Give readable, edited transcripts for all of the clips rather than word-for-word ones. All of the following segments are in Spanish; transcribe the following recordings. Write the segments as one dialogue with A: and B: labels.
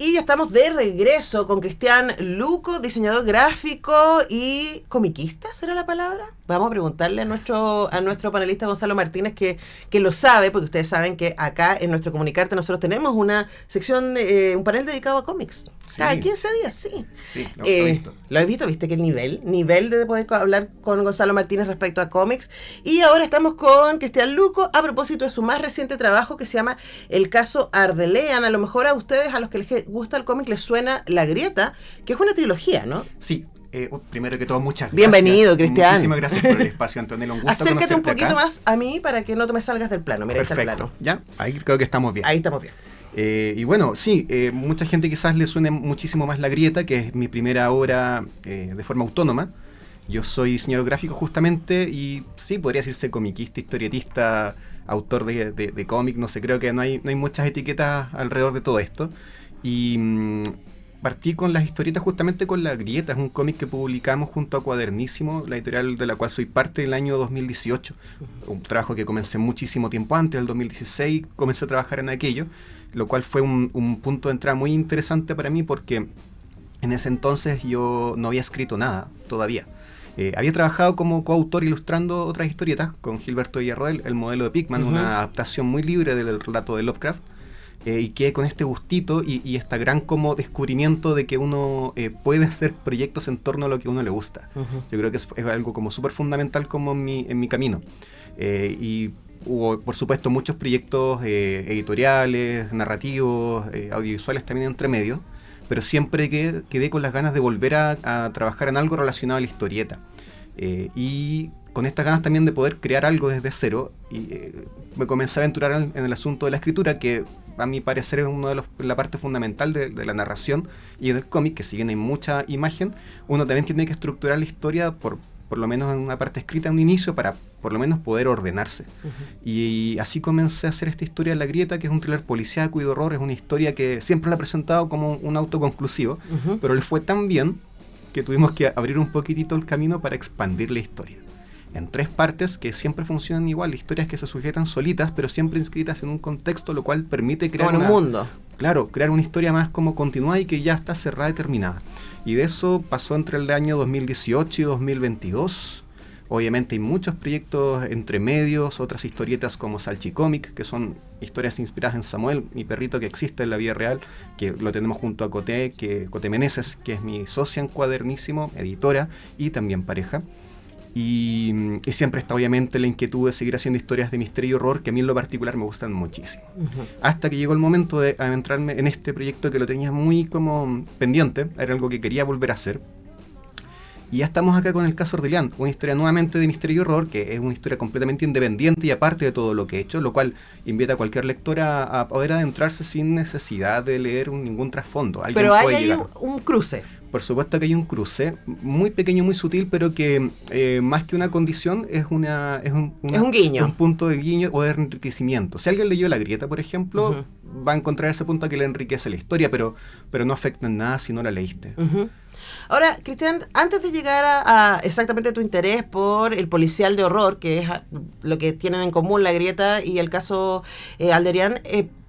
A: Y ya estamos de regreso con Cristian Luco, diseñador gráfico y comiquista, ¿será la palabra? Vamos a preguntarle a nuestro panelista Gonzalo Martínez, que lo sabe, porque ustedes saben que acá en Nuestro Comunicarte nosotros tenemos una sección, un panel dedicado a cómics. Sí. Cada 15 días, sí.
B: Sí, lo he visto.
A: Lo he visto, viste que el nivel de poder hablar con Gonzalo Martínez respecto a cómics. Y ahora estamos con Cristian Luco a propósito de su más reciente trabajo que se llama El caso Ardelean. A lo mejor a ustedes, a los que les gusta el cómic, les suena La Grieta, que es una trilogía, ¿no?
B: Sí. Primero que todo, muchas gracias.
A: Bienvenido, Cristian.
B: Muchísimas gracias por el espacio, Antonella. Un gusto
A: acércate un poquito
B: acá.
A: Más a mí para que no te me salgas del plano. Mira,
B: perfecto.
A: Ahí está el plano.
B: Ya, ahí creo que estamos bien.
A: Ahí estamos bien.
B: Y bueno, sí, mucha gente quizás le suene muchísimo más La Grieta, que es mi primera obra de forma autónoma. Yo soy diseñador gráfico justamente y sí, podría decirse comiquista, historietista, autor de cómic, no sé, creo que no hay muchas etiquetas alrededor de todo esto. Y partí con las historietas justamente con La Grieta, es un cómic que publicamos junto a Cuadernísimo, la editorial de la cual soy parte, el año 2018. Un trabajo que comencé muchísimo tiempo antes, el 2016, comencé a trabajar en aquello, lo cual fue un punto de entrada muy interesante para mí porque en ese entonces yo no había escrito nada todavía. Había trabajado como coautor ilustrando otras historietas con Gilberto Villarroel, El modelo de Pickman, una adaptación muy libre del relato de Lovecraft. Y quedé con este gustito y esta gran como descubrimiento de que uno puede hacer proyectos en torno a lo que a uno le gusta. Yo creo que es algo como súper fundamental como en mi camino. Y hubo, por supuesto, muchos proyectos editoriales, narrativos, audiovisuales también entre medios, pero siempre quedé con las ganas de volver a trabajar en algo relacionado a la historieta. Y con estas ganas también de poder crear algo desde cero, y me comencé a aventurar en el asunto de la escritura, que a mi parecer es una de la parte fundamental de la narración y del cómic, que si bien hay mucha imagen, uno también tiene que estructurar la historia por lo menos en una parte escrita, en un inicio, para por lo menos poder ordenarse. Y así comencé a hacer esta historia de La Grieta, que es un thriller policíaco y de horror, es una historia que siempre la he presentado como un autoconclusivo, pero le fue tan bien que tuvimos que abrir un poquitito el camino para expandir la historia. En 3 partes que siempre funcionan igual, historias que se sujetan solitas, pero siempre inscritas en un contexto, lo cual permite crear
A: un mundo.
B: Claro, crear una historia más como continuada y que ya está cerrada y terminada. Y de eso pasó entre el año 2018 y 2022. Obviamente hay muchos proyectos entre medios, otras historietas como Salchicomic, que son historias inspiradas en Samuel, mi perrito que existe en la vida real, que lo tenemos junto a Coté Meneses, que es mi socia en Cuadernísimo, editora y también pareja. Y siempre está obviamente la inquietud de seguir haciendo historias de misterio y horror, que a mí en lo particular me gustan muchísimo. Hasta que llegó el momento de adentrarme en este proyecto que lo tenía muy como pendiente, era algo que quería volver a hacer. Y ya estamos acá con El caso Ardelean, una historia nuevamente de misterio y horror, que es una historia completamente independiente y aparte de todo lo que he hecho, lo cual invita a cualquier lector a poder adentrarse sin necesidad de leer ningún trasfondo.
A: Pero hay ahí un cruce.
B: Por supuesto que hay un cruce, muy pequeño, muy sutil, pero que más que una condición es un
A: guiño.
B: Un punto de guiño o de enriquecimiento. Si alguien leyó La Grieta, por ejemplo, va a encontrar ese punto que le enriquece la historia, pero no afecta en nada si no la leíste.
A: Ahora, Cristian, antes de llegar a exactamente tu interés por el policial de horror, que es lo que tienen en común La Grieta y el caso Ardelean,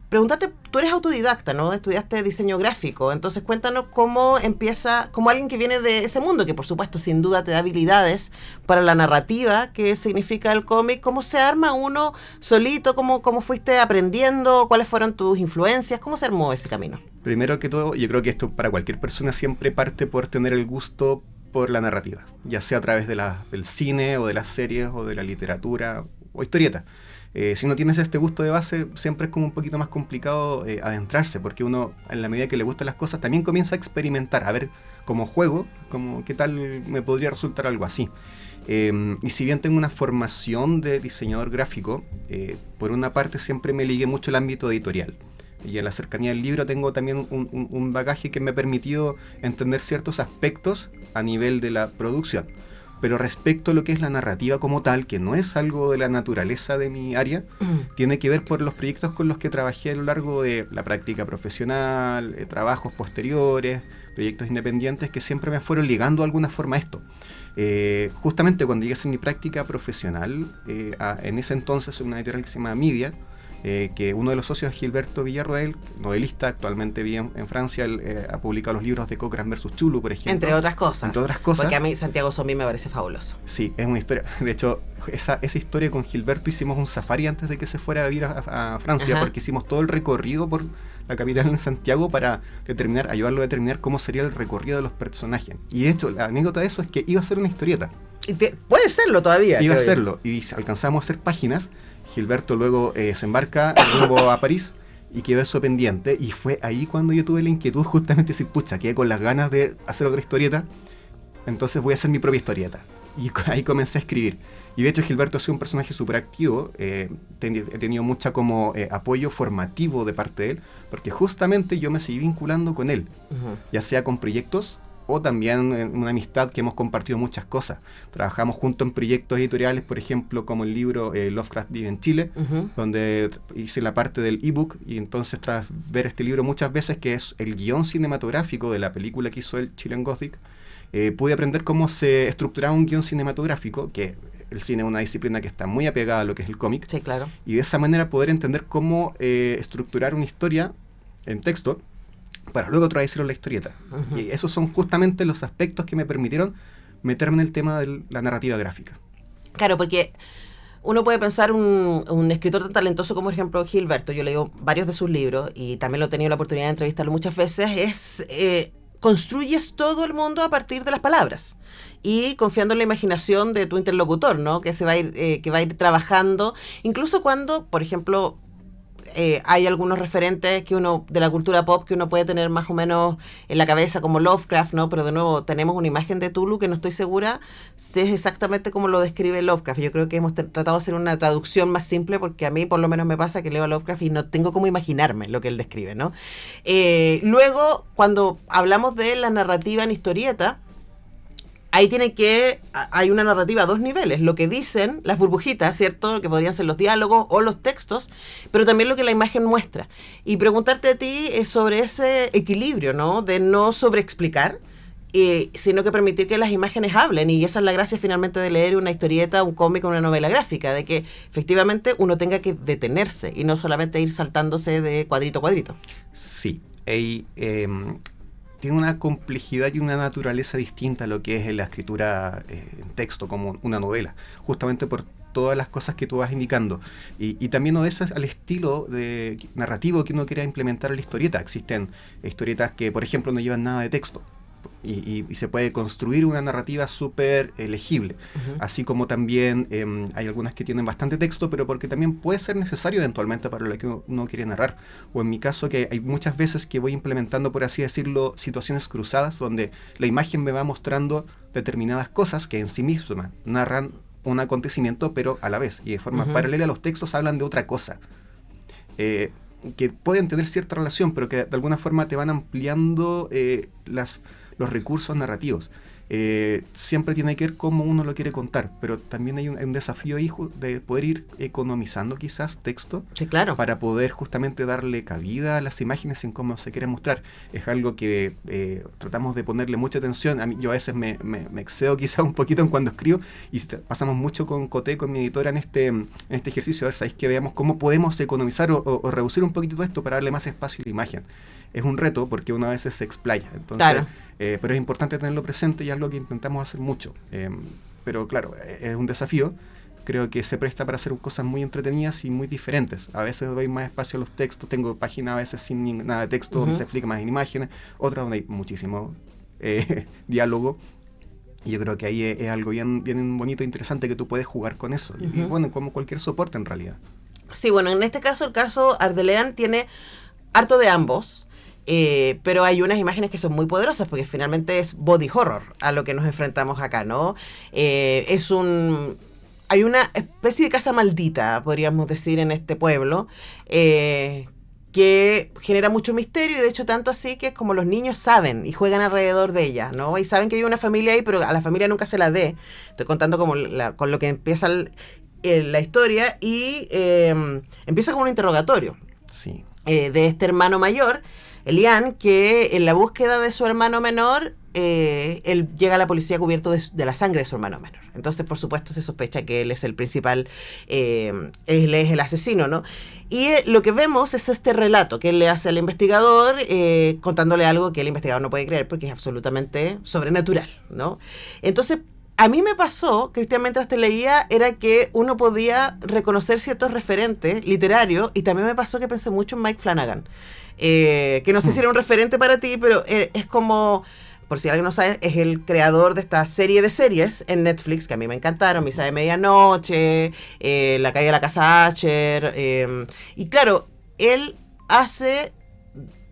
A: pregúntate, tú eres autodidacta, ¿no? Estudiaste diseño gráfico, entonces cuéntanos cómo empieza, como alguien que viene de ese mundo, que por supuesto sin duda te da habilidades para la narrativa, que significa el cómic, cómo se arma uno solito, cómo fuiste aprendiendo, cuáles fueron tus influencias, cómo se armó ese camino.
B: Primero que todo, yo creo que esto para cualquier persona siempre parte por tener el gusto por la narrativa, ya sea a través del cine o de las series o de la literatura o historieta. Si no tienes este gusto de base, siempre es como un poquito más complicado adentrarse, porque uno, en la medida que le gustan las cosas, también comienza a experimentar, a ver como juego, como qué tal me podría resultar algo así. Y si bien tengo una formación de diseñador gráfico, por una parte siempre me ligué mucho al ámbito editorial. Y en la cercanía del libro tengo también un bagaje que me ha permitido entender ciertos aspectos a nivel de la producción. Pero respecto a lo que es la narrativa como tal, que no es algo de la naturaleza de mi área, tiene que ver por los proyectos con los que trabajé a lo largo de la práctica profesional, trabajos posteriores, proyectos independientes que siempre me fueron ligando de alguna forma a esto. Justamente cuando llegué a hacer mi práctica profesional, en ese entonces una editorial que se llama Media, que uno de los socios es Gilberto Villarroel, novelista, actualmente vive en Francia. Él ha publicado los libros de Cochrane versus Chulu, por ejemplo.
A: Entre otras cosas.
B: Entre otras cosas.
A: Porque a mí Santiago Somí me parece fabuloso.
B: Sí, es una historia. De hecho, esa historia con Gilberto hicimos un safari antes de que se fuera a vivir a Francia, porque hicimos todo el recorrido por la capital en Santiago para ayudarlo a determinar cómo sería el recorrido de los personajes. Y de hecho, la anécdota de eso es que iba a ser una historieta.
A: Puede serlo todavía.
B: Iba a serlo. Y alcanzamos a hacer páginas. Gilberto luego se embarca rumbo a París y quedó eso pendiente. Y fue ahí cuando yo tuve la inquietud justamente de decir, pucha, quedé con las ganas de hacer otra historieta. Entonces voy a hacer mi propia historieta. Y ahí comencé a escribir. Y de hecho Gilberto ha sido un personaje súper activo. He tenido mucha como apoyo formativo de parte de él, porque justamente yo me seguí vinculando con él, ya sea con proyectos o también en una amistad que hemos compartido muchas cosas. Trabajamos juntos en proyectos editoriales, por ejemplo, como el libro Lovecraft vive en Chile, donde hice la parte del ebook, y entonces tras ver este libro muchas veces, que es el guión cinematográfico de la película que hizo el Chilean Gothic, pude aprender cómo se estructuraba un guión cinematográfico, que el cine es una disciplina que está muy apegada a lo que es el cómic.
A: Sí, claro.
B: Y de esa manera poder entender cómo estructurar una historia en texto para luego traducirlo a la historieta. Y esos son justamente los aspectos que me permitieron meterme en el tema de la narrativa gráfica.
A: Claro, porque uno puede pensar un escritor tan talentoso como, por ejemplo, Gilberto. Yo leo varios de sus libros y también lo he tenido la oportunidad de entrevistarlo muchas veces. Construyes todo el mundo a partir de las palabras y confiando en la imaginación de tu interlocutor, ¿no? Que va a ir trabajando, incluso cuando, por ejemplo, hay algunos referentes que uno de la cultura pop que uno puede tener más o menos en la cabeza, como Lovecraft, ¿no? Pero de nuevo tenemos una imagen de Tulu que no estoy segura si es exactamente como lo describe Lovecraft. Yo creo que hemos tratado de hacer una traducción más simple, porque a mí por lo menos me pasa que leo a Lovecraft y no tengo cómo imaginarme lo que él describe, ¿no? Luego, cuando hablamos de la narrativa en historieta, ahí hay una narrativa a dos niveles, lo que dicen las burbujitas, ¿cierto? Que podrían ser los diálogos o los textos, pero también lo que la imagen muestra. Y preguntarte a ti sobre ese equilibrio, ¿no? De no sobreexplicar, sino que permitir que las imágenes hablen. Y esa es la gracia finalmente de leer una historieta, un cómic o una novela gráfica, de que efectivamente uno tenga que detenerse y no solamente ir saltándose de cuadrito a cuadrito.
B: Sí, tiene una complejidad y una naturaleza distinta a lo que es la escritura en texto, como una novela, justamente por todas las cosas que tú vas indicando. Y también obedece al estilo narrativo que uno quiera implementar en la historieta. Existen historietas que, por ejemplo, no llevan nada de texto. Y se puede construir una narrativa súper legible. Así como también hay algunas que tienen bastante texto, pero porque también puede ser necesario eventualmente para lo que uno quiere narrar. O en mi caso, que hay muchas veces que voy implementando, por así decirlo, situaciones cruzadas, donde la imagen me va mostrando determinadas cosas que en sí mismas narran un acontecimiento, pero a la vez, y de forma paralela, los textos hablan de otra cosa. Que pueden tener cierta relación, pero que de alguna forma te van ampliando los recursos narrativos. Siempre tiene que ver cómo uno lo quiere contar, pero también hay un desafío ahí de poder ir economizando quizás texto,
A: sí, claro,
B: para poder justamente darle cabida a las imágenes en cómo se quiere mostrar. Es algo que tratamos de ponerle mucha atención. Yo a veces me excedo quizás un poquito en cuando escribo, y pasamos mucho con Coté, con mi editora, en este ejercicio. A ver, ¿sabéis que veamos cómo podemos economizar o reducir un poquito esto para darle más espacio a la imagen? Es un reto porque uno a veces se explaya. Entonces,
A: claro.
B: Pero es importante tenerlo presente, y es algo que intentamos hacer mucho. Pero claro, es un desafío. Creo que se presta para hacer cosas muy entretenidas y muy diferentes. A veces doy más espacio a los textos. Tengo páginas a veces sin nada de texto, donde se explica más en imágenes. Otras donde hay muchísimo diálogo. Y yo creo que ahí es algo bien bonito e interesante, que tú puedes jugar con eso. Y bueno, como cualquier soporte en realidad.
A: Sí, bueno, en este caso, el caso Ardelean tiene harto de ambos. Pero hay unas imágenes que son muy poderosas, porque finalmente es body horror a lo que nos enfrentamos acá, ¿no? Hay una especie de casa maldita, podríamos decir, en este pueblo, que genera mucho misterio, y de hecho tanto así que es como los niños saben y juegan alrededor de ella, ¿no? Y saben que hay una familia ahí, pero a la familia nunca se la ve. Estoy contando como con lo que empieza la historia, y empieza con un interrogatorio.
B: Sí.
A: De este hermano mayor, Elian, que en la búsqueda de su hermano menor él llega a la policía cubierto de la sangre de su hermano menor. Entonces, por supuesto, se sospecha que él es el principal, él es el asesino, ¿no? Y lo que vemos es este relato que él le hace al investigador, contándole algo que el investigador no puede creer porque es absolutamente sobrenatural, ¿no? Entonces, a mí me pasó, Cristian, mientras te leía, era que uno podía reconocer ciertos referentes literarios, y también me pasó que pensé mucho en Mike Flanagan, que no sé si era un referente para ti, pero es como... Por si alguien no sabe, es el creador de esta serie de series en Netflix que a mí me encantaron: Misa de Medianoche, La calle de la casa Asher. Y claro, él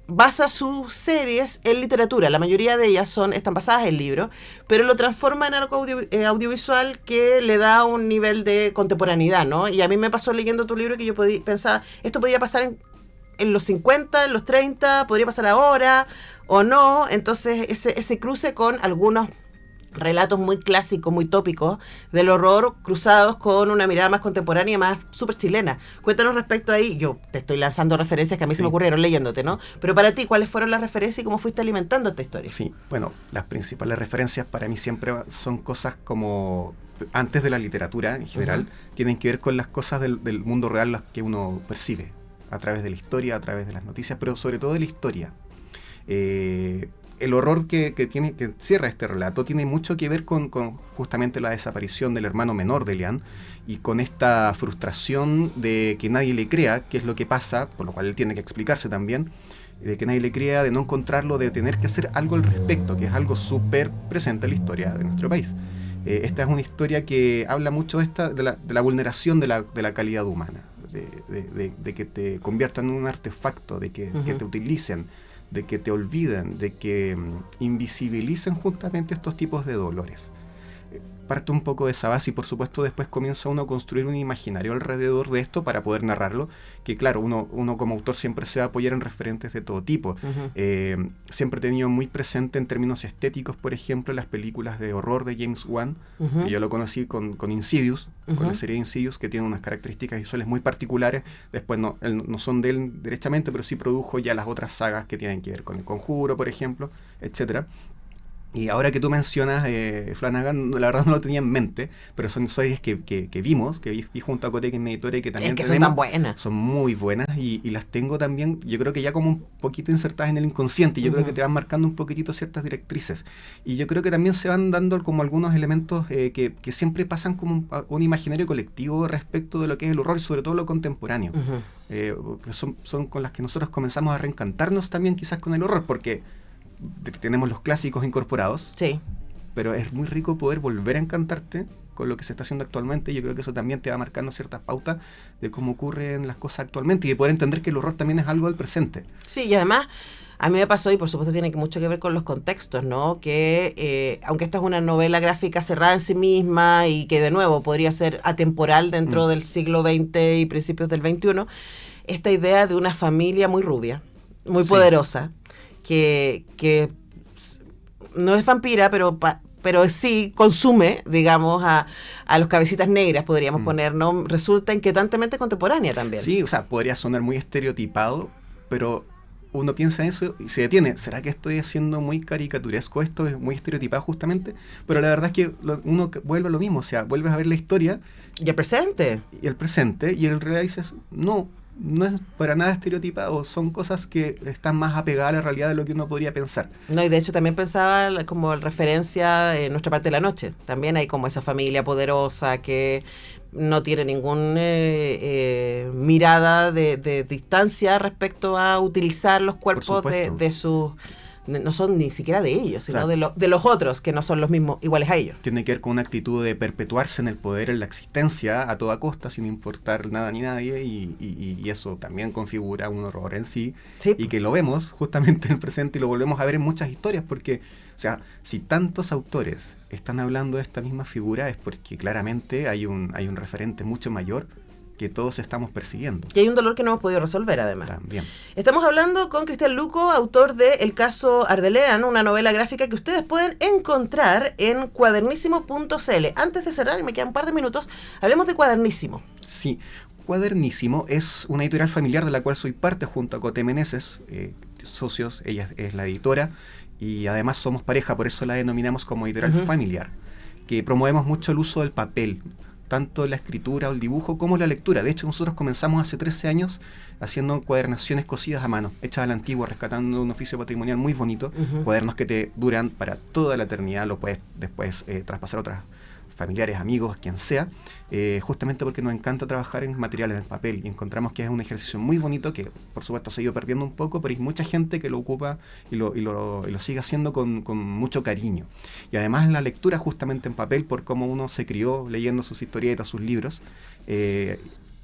A: basa sus series en literatura. La mayoría de ellas están basadas en libros, pero lo transforma en algo audiovisual que le da un nivel de contemporaneidad, ¿no? Y a mí me pasó leyendo tu libro que yo pensaba, esto podría pasar en los 50, en los 30, podría pasar ahora o no. Entonces ese cruce con algunos relatos muy clásicos, muy tópicos del horror, cruzados con una mirada más contemporánea, más súper chilena. Cuéntanos respecto ahí. Yo te estoy lanzando referencias que a mí se me ocurrieron leyéndote, ¿no? Pero para ti, ¿cuáles fueron las referencias y cómo fuiste alimentando esta historia?
B: Sí, bueno, las principales referencias para mí siempre son cosas como, antes de la literatura en general, tienen que ver con las cosas del mundo real, las que uno percibe a través de la historia, a través de las noticias, pero sobre todo de la historia. El horror que cierra este relato tiene mucho que ver con justamente la desaparición del hermano menor de Leanne, y con esta frustración de que nadie le crea qué es lo que pasa, por lo cual él tiene que explicarse también, de que nadie le crea, de no encontrarlo, de tener que hacer algo al respecto, que es algo súper presente en la historia de nuestro país. Esta es una historia que habla mucho de la vulneración de la calidad humana, de que te conviertan en un artefacto, de que te utilicen, de que te olviden, de que invisibilicen justamente estos tipos de dolores. Parte un poco de esa base, y por supuesto después comienza uno a construir un imaginario alrededor de esto para poder narrarlo, que claro, uno como autor siempre se va a apoyar en referentes de todo tipo. Siempre he tenido muy presente en términos estéticos, por ejemplo, las películas de horror de James Wan, que yo lo conocí con Insidious, con la serie de Insidious, que tiene unas características visuales muy particulares. Después no son de él directamente, pero sí produjo ya las otras sagas que tienen que ver con El Conjuro, por ejemplo, etcétera. Y ahora que tú mencionas Flanagan, la verdad no lo tenía en mente, pero son series que vimos, que vi junto a Coteca Editora, y que también
A: son tan buenas.
B: Son muy buenas, y las tengo también, yo creo que ya como un poquito insertadas en el inconsciente, y yo creo que te van marcando un poquitito ciertas directrices. Y yo creo que también se van dando como algunos elementos que siempre pasan como un imaginario colectivo respecto de lo que es el horror, y sobre todo lo contemporáneo. Que son con las que nosotros comenzamos a reencantarnos también quizás con el horror, porque tenemos los clásicos incorporados,
A: sí,
B: pero es muy rico poder volver a encantarte con lo que se está haciendo actualmente. Yo creo que eso también te va marcando ciertas pautas de cómo ocurren las cosas actualmente, y de poder entender que el horror también es algo del presente.
A: Sí, y además a mí me pasó, y por supuesto tiene mucho que ver con los contextos, ¿no? Que aunque esta es una novela gráfica cerrada en sí misma, y que de nuevo podría ser atemporal dentro del siglo XX y principios del XXI, esta idea de una familia muy rubia, muy poderosa, que no es vampira, pero sí consume, digamos, a los cabecitas negras, podríamos poner, ¿no? Resulta inquietantemente contemporánea también.
B: Sí, o sea, podría sonar muy estereotipado, pero uno piensa en eso y se detiene. ¿Será que estoy haciendo muy caricaturesco esto? ¿Es muy estereotipado justamente? Pero la verdad es que uno vuelve a lo mismo, o sea, vuelves a ver la historia.
A: Y el presente.
B: Y el presente, y en realidad dices, no es para nada estereotipado, son cosas que están más apegadas a la realidad de lo que uno podría pensar.
A: No, y de hecho también pensaba como referencia en Nuestra parte de la noche. También hay como esa familia poderosa que no tiene ninguna mirada de distancia respecto a utilizar los cuerpos de sus... No son ni siquiera de ellos, sino claro, de los otros, que no son los mismos, iguales a ellos.
B: Tiene que ver con una actitud de perpetuarse en el poder, en la existencia, a toda costa, sin importar nada ni nadie, y eso también configura un horror en sí, y que lo vemos justamente en el presente, y lo volvemos a ver en muchas historias, porque, o sea, si tantos autores están hablando de esta misma figura, es porque claramente hay un referente mucho mayor que todos estamos persiguiendo.
A: Y hay un dolor que no hemos podido resolver, además.
B: También.
A: Estamos hablando con Cristian Luco, autor de El caso Ardelean, una novela gráfica que ustedes pueden encontrar en cuadernísimo.cl. Antes de cerrar, y me quedan un par de minutos, hablemos de Cuadernísimo.
B: Sí, Cuadernísimo es una editorial familiar de la cual soy parte junto a Cote Meneses. socios, ella es la editora, y además somos pareja, por eso la denominamos como editorial familiar, que promovemos mucho el uso del papel, tanto la escritura o el dibujo como la lectura. De hecho, nosotros comenzamos hace 13 años haciendo encuadernaciones cosidas a mano, hechas a la antigua, rescatando un oficio patrimonial muy bonito, cuadernos que te duran para toda la eternidad, lo puedes después traspasar a otras familiares, amigos, quien sea, justamente porque nos encanta trabajar en materiales en papel y encontramos que es un ejercicio muy bonito que por supuesto se ha ido perdiendo un poco, pero hay mucha gente que lo ocupa y lo sigue haciendo con mucho cariño. Y además la lectura justamente en papel, por cómo uno se crió leyendo sus historietas, sus libros,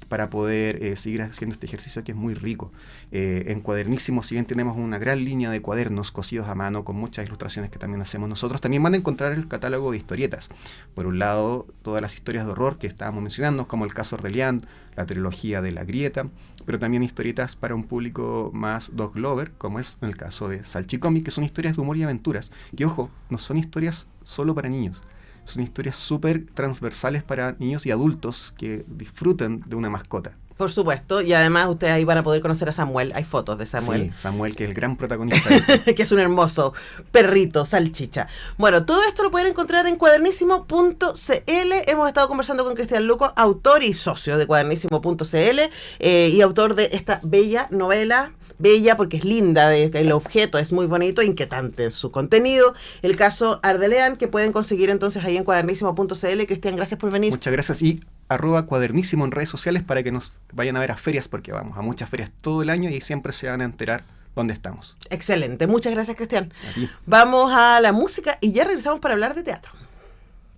B: para poder seguir haciendo este ejercicio que es muy rico. En Cuadernísimo, si bien tenemos una gran línea de cuadernos cosidos a mano con muchas ilustraciones que también hacemos nosotros, también van a encontrar el catálogo de historietas. Por un lado, todas las historias de horror que estábamos mencionando, como el caso Orwellian, la trilogía de La Grieta, pero también historietas para un público más dog lover, como es en el caso de Salchicomic, que son historias de humor y aventuras. Y ojo, no son historias solo para niños. Son historias súper transversales para niños y adultos que disfruten de una mascota.
A: Por supuesto, y además ustedes ahí van a poder conocer a Samuel. Hay fotos de Samuel.
B: Sí, Samuel, que es el gran protagonista de esto.
A: Que es un hermoso perrito, salchicha. Bueno, todo esto lo pueden encontrar en cuadernísimo.cl. Hemos estado conversando con Cristian Luco, autor y socio de cuadernísimo.cl y autor de esta bella novela. Bella porque es linda, el objeto es muy bonito, inquietante en su contenido. El caso Ardelean, que pueden conseguir entonces ahí en cuadernísimo.cl. Cristian, gracias por venir.
B: Muchas gracias, y @cuadernísimo en redes sociales para que nos vayan a ver a ferias, porque vamos a muchas ferias todo el año y siempre se van a enterar dónde estamos.
A: Excelente, muchas gracias, Cristian.
B: A ti.
A: Vamos a la música y ya regresamos para hablar de teatro.